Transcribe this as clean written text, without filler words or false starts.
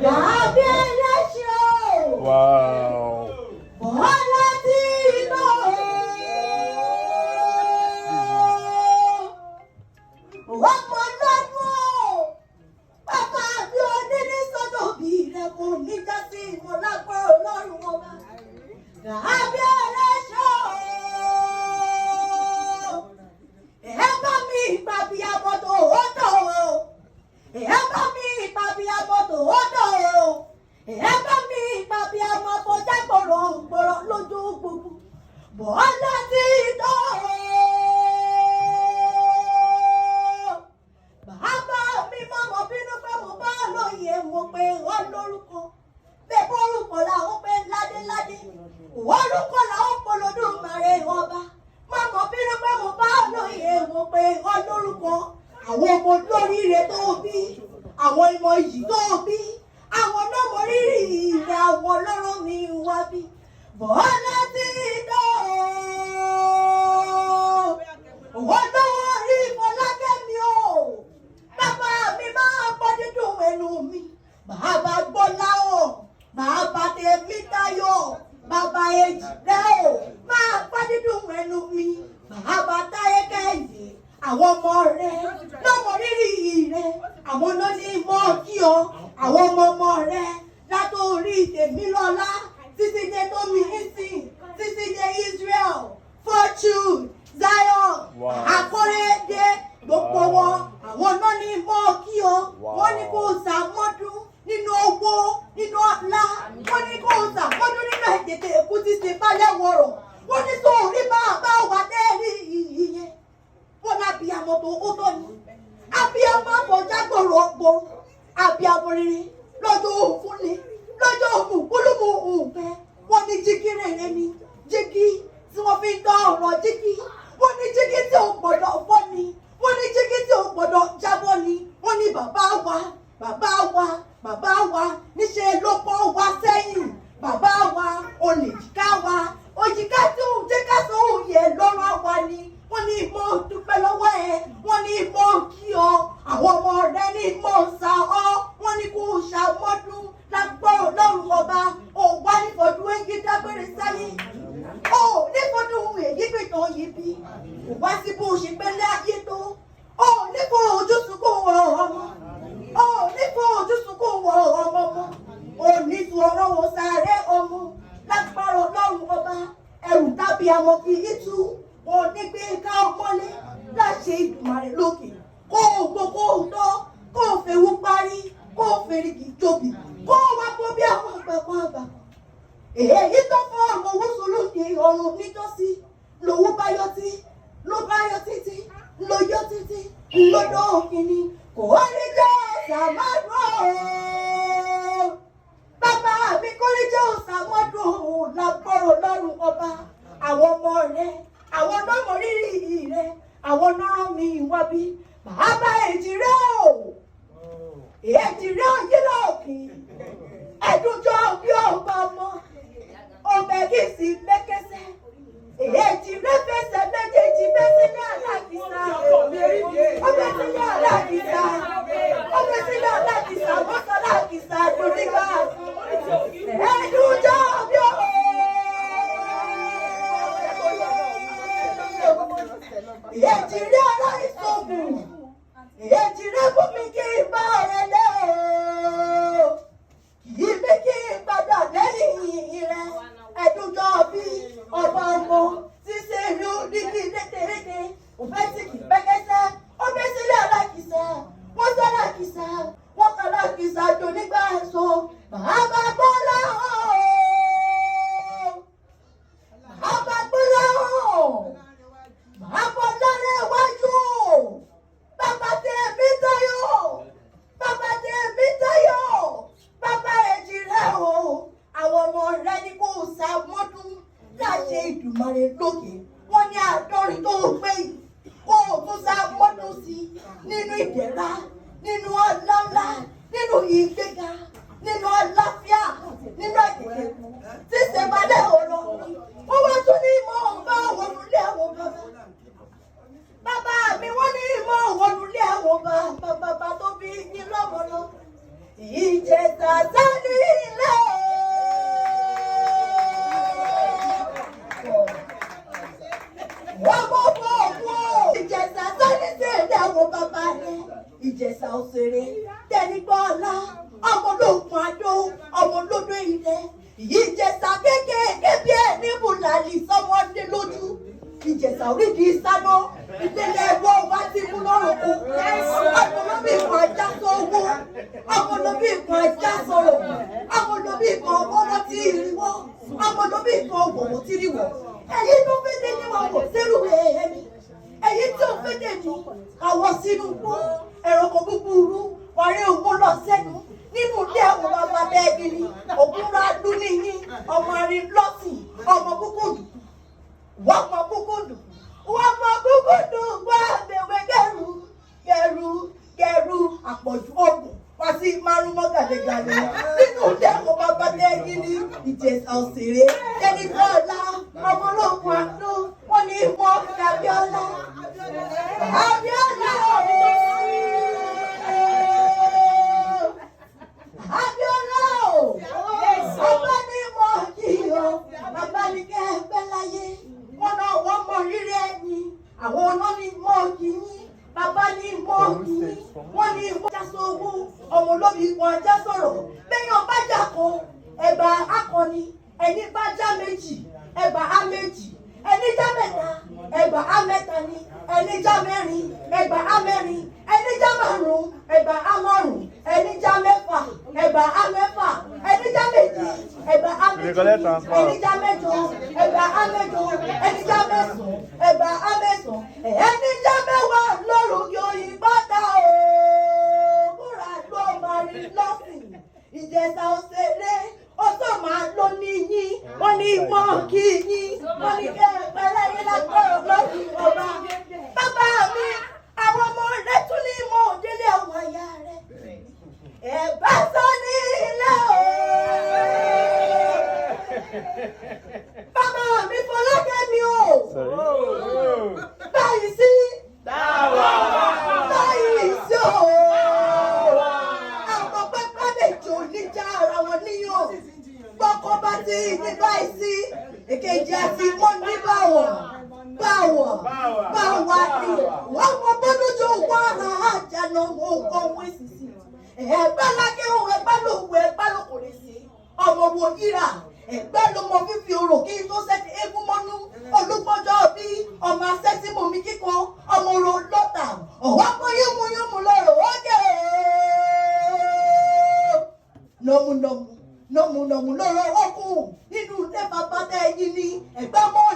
Gabielesin. Wow. Bọ́lá tí iná ọmọ lọ́dún bàbá mi ò ní ní sọ́dọ̀ bí rẹ̀ kò ní já sí ìmọ̀lágbọ́ ọlọ́run ọba. Gabielesin. Ẹ bá mi ìpàbí àbọ̀tò ọ̀dọ̀ o. Ẹ bá mi ìpàbí àbọ̀tò ọ̀dọ̀ o. Ẹ bá mi ìpàbí àmọ́ bọ́jà gbọ̀rọ̀ lójú gbogbo. Bọ́lá tí iná bàbá mi mọ̀mọ́ bínú pé mo bá lóye mo pé wọ́n lórúkọ. Bẹ́ẹ̀ bórúkọ làwọn pé ládéládé. Orúkọ làwọn polówó màrè ọba. Mọ̀mọ́ bínú pé mo bá lóye mo pé wọ́n lórúkọ. Àwọn ọmọ lóríire tó bí. Àwọn ìmọ̀ yìí tó bí. Àwọn ọlọ́mọ rírì ìrẹ̀ àwọn ọlọ́rọ̀ mi wá bí. Bọ́lá tí iná olówó rí Fọlákẹ́mi o. Bàbá mi máa gbọ́ dídùn ẹnu mi. Bàbá Gbọ́lá o. Bàbá Tèmi Táyọ̀. Bàbá Ejìrẹ́ o. Máa gbọ́ dídùn ẹnu mi. Bàbá Táyé Kẹ́hìndé. Àwọn ọmọ rẹ lọ́mọ rírì rẹ. Àwọn ló ní mọ́ kí ọ. Àwọn ọmọ rẹ látòrí Tèmilọ́lá títí dé tómi ìsìn títí dé Israel Fortune Zion Akóredé gbogbo wọn àwọn náà ní mọ́ kí ọ. Wọ́n ní kó sàmọ́dún nínú owó nínú ọlá. Wọ́n ní kó sàmọ́dún nínú ètètè èkú ti ṣe balẹ̀ wọ̀rọ̀. Wọ́n ní sóòrí bá wà dẹ́rì ìyẹn. Wọ́n lábí àmọ́ tó ó tọ́ ni. Abiyamọ àbọ̀já gbòòrò ọ̀pọ̀. Abiyamọ rere lọ́jọ́ òfúnni lọ́jọ́ òmùkúlùmù òǹfẹ́. Wọ́n ní jígí rere ni jígí tí wọ́n fi ń dán ọ̀rọ̀ jígí. Wọ́n ní jígí tí ò gbọ́dọ̀ fọ́ ni. Wọ́n ní jígí tí ò gbọ́dọ̀ jábọ́ ni. Wọ́n ní bàbá wa níṣẹ́ ló pọ́n wá sẹ́yìn. Bàbá wa olè jìká wa òjìká tí òun jẹ́ ká sọ òun yẹ lọ́rọ̀ wa ni. Wọ́n ní ìmọ̀ dúpẹ́ lọ́wọ́ ẹ. Wọ́n ní ìmọ̀ kí ọ. Àwọn ọmọ rẹ ní ìmọ̀ sá ọ. Wọ́n ní kó ṣàmọ́dún lágbọ́ ọlọ́run ọba. Ò wá nífọ̀dún èyí dágbére sáyé. Ò nífọ̀dún èyí pìtàn yìí bí. Kò wá sí bó ṣe pẹ́lẹ́ ayé tó. Ò nífọ̀ ojú sunkún wọ ọmọ. Ò nífọ̀ ojú sunkún wọ ọmọ mọ́. Ò ní tu ọ̀rọ̀ wọ sáré ọmọ. Lágbára ọlọ́run ọba. Ẹrù tàbí àmọ́ kì í tú. Onígbé ká ọmọlé láṣẹ Ìdùmarè lókè. Kó o gbogbo tọ́, kó o fèwú parí, kó o fèrèkì tóbi, kó o wá bó bí àwọn àgbà. Èyí tó fọ́ ọmọ owó solóde ọ̀run nítòsí. Lòwú bá yọ tí, ló bá yọ títí, ló yọ títí, lọ́dọ̀ òkìní. Kò rí jẹ́ ọ̀sàmọ́dún. Bàbá mi kò rí jẹ́ ọ̀sàmọ́dún lágbọ́rọ̀ lọ́rùn ọba. Àwọn ọmọ rẹ̀. Àwọn ọmọ rírì rẹ, àwọn náà mi wá bí. Bàbá Èjìrẹ́ o, Èjìrẹ́ òyìnbó òkè, ẹ̀dùnjọ́ bí ọba ọmọ, ọbẹ̀ kì í sí mẹ́kẹsẹ̀. Èjìrẹ́ fẹsẹ̀ méjèèjì bẹ́sẹ̀ ní alákìsà. Ọbẹ̀ sílẹ̀ alákìsà, ọbẹ̀ sílẹ̀ alákìsà, mọ́tò alákìsà lórí gáàsì. Ẹ̀dùnjọ́ bí ọba. Èjìrẹ́ aláìsọ̀gùn, Èjìrẹ́ fún mi kí n bá rẹ lé o. Kì í bí kí n padà lẹ́yìn rẹ. Ẹ̀dùnjọ́ bí ọba ọmọ ṣíṣe ìlú dídí rédèrèdè. Òfẹ́ sì kì í pẹ́kẹ́sẹ́, ó bẹ́ sílẹ̀ alákìsà. Wọ́n sọ alákìsà, wọ́n kọ́ alákìsà jò nígbà ẹ̀sọ́. Bàbá Gbọ́lá o. Bàbá Gbọ́lá o. Bàbá lọ́rẹ́ iwájú o. Bàbá Tèmi Táyọ̀. Bàbá Tèmi Táyọ̀. Bàbá Èjìrẹ́ o. Àwọn ọmọ rẹ ní kó ṣàmọ́dún láṣẹ Ìdùmarè lókè. Wọ́n ní àádọ́rin tó gbé yìí. Kó o tún ṣàmọ́dún sí nínú ìdẹ̀ra, nínú ọlá ńlá, nínú ìgbéga, nínú ọlá já sọ̀rọ̀ àwọn olóbì kan ọmọ tí ì rí wọ́n àwọn olóbì kan òwò tí rí wọ́n ẹ̀yin tó fẹ́ dé ní wọn kò sẹ́rù ẹ̀mí ẹ̀yin tí ò fẹ́ dé ní àwọ̀ sínú gbó ẹ̀rọ̀kọ̀ búburú wàrí ògùn lọ sẹ́nu nínú ilé àwọn bàbá bẹ́ẹ̀gì ni ògùn rà dún níyí ọmọ àrí lọ́sìn ọmọ kúkúndù wọ́n mọ kúkúndù wọ́n mọ kúkúndù wọ́n àbẹ̀wẹ̀ gẹ̀rù àpọ̀jù ọ̀gùn wá sí márùn-ún gàdégàdé nínú ilé àwọn bàbá bẹ́ẹ̀gì ni Ìjẹ̀ṣà òṣèré ẹni bọ́ọ̀lá ọmọ ológun àdó wọ́n ní mọ́ Gabiọ́lá Abíọ́lá o ọba ní mọ yíyọ bàbá ní kẹ́ ẹ pẹ́ láyé wọn náà wọ́n mọ rírì ẹni àwọn náà ní mọ yíyí bàbá ní mọ yíyí wọ́n ní mọ jásowó ọmọ olómi kan ajá sọ̀rọ̀ bẹ́yàn bá jà kan Ẹ̀gbà akọni ẹni bá já méjì Ẹ̀gbà á méjì ẹni já mẹ́ta Ẹ̀gbà á mẹ́ta ni ẹni já mẹ́rin Ẹ̀gbà á mẹ́rin ẹni já márùn Ẹ̀gbà á márùn ẹni já mẹ́fà Ẹ̀gbà á mẹ́fà ẹni já méje Ẹ̀gbà á méje ẹni já mẹ́jọ Ẹ̀gbà á mẹ́jọ ẹni já mẹ́sàn Ẹ̀gbà á mẹ́sàn ẹni já mẹ́wàá lọ́rùn yóò yí bàtà o kúrà ló máa rí lọ́sìn Ìjẹ̀ṣà òṣèré ó tó máa lọ níyí wọ́n ní mọ́ kí yín wọ́n ní kẹ́ ẹ pẹ́lẹ́ yín lágbọ́rọ̀ lọ́sìn ọba bàbá mi àwọn ọmọ rẹ tún ní mọ́ òdílé ọmọ ìyá rẹ Ẹ̀bá sọ ní ilé o bàbá mi Fọlákẹ́ mi o báyìí sí báyìí sí o àwọn pẹ́pẹ́ méjì ò ní já ara wọn níyàn gbọ́kọ́ bá ti ní báyìí sí èkejì àti mọ́ ní báwọ̀ ni wọ́n mọ bọ́dúnjọ́ wọ́n ara àjànà ọkọ̀ owó ìsìsì Ẹ̀gbá lákè ohun Ẹ̀gbá lòwò Ẹ̀gbá ló kò lè sí ọmọ wo yíra Ẹ̀gbá ló mọ fífi orò kí n tó sẹ́ti eégún mọ́nú olúgbọ́jọ́ bí ọmọ asẹ́tí mọ̀ mí kíkọ ọmọ orò lọ́tà ọ̀wá kọ́ yúnmú lọ́rọ̀ ókè nọ̀mùnọ̀mù lọ́rọ̀ ọkùn nínú ilé bàbá tẹ́ yín ní Ẹ̀gbá mọ́